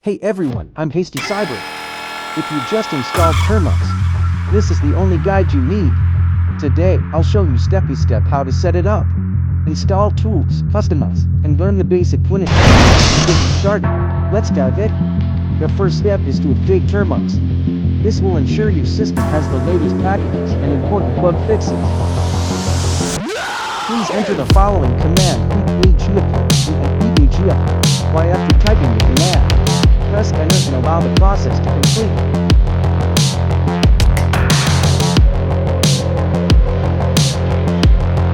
Hey everyone, I'm Hasty Cyber. If you just installed Termux, this is the only guide you need. Today, I'll show you step by step how to set it up, install tools, customize, and learn the basic Linux. Get started. Let's dive in. The first step is to update Termux. This will ensure your system has the latest packages and important bug fixes. Please enter the following command: vidIQ and vidIQ. While after typing the command, press enter and allow the process to complete.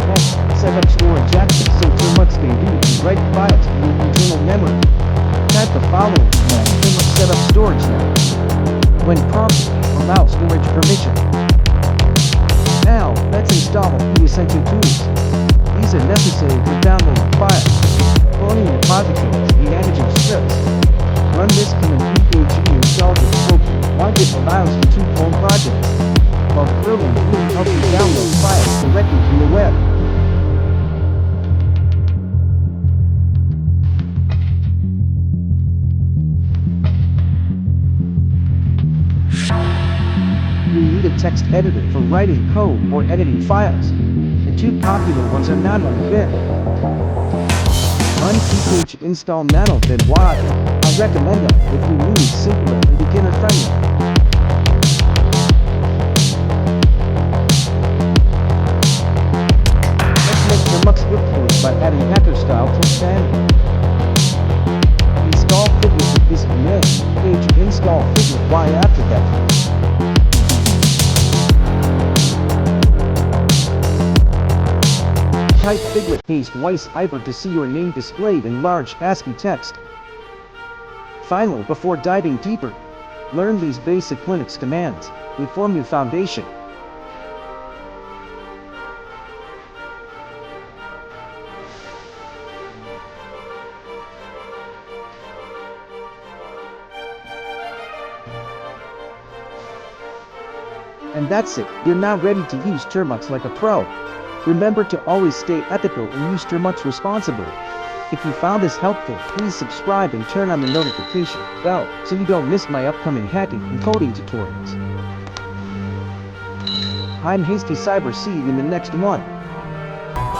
Next, set up storage access so Termux can read and write files in your internal memory. Type the following command: Termux set up storage now. When prompted, allow storage permission. Now, let's install the essential tools. These are necessary for downloading files, cloning repositories, and managing scripts. Run this command vidIQ installed with appropriate while it allows you to clone projects, while curling will help you download files directly from the web. You need a text editor for writing code or editing files. The two popular ones are Nano and Vim. Run pkg install Nano then Y. I recommend it if you need simpler and beginner friendly. Let's make Termux workflows by adding hacker style to standard. Install Figure with this command. Page install Figure Y after that. Type Figlet paste twice either to see your name displayed in large ASCII text. Finally, before diving deeper, learn these basic Linux commands. They form your foundation. And that's it, you're now ready to use Termux like a pro. Remember to always stay ethical and use Termux responsibly. If you found this helpful, please subscribe and turn on the notification bell so you don't miss my upcoming hacking and coding tutorials. I'm Hasty Cyber, see you in the next one.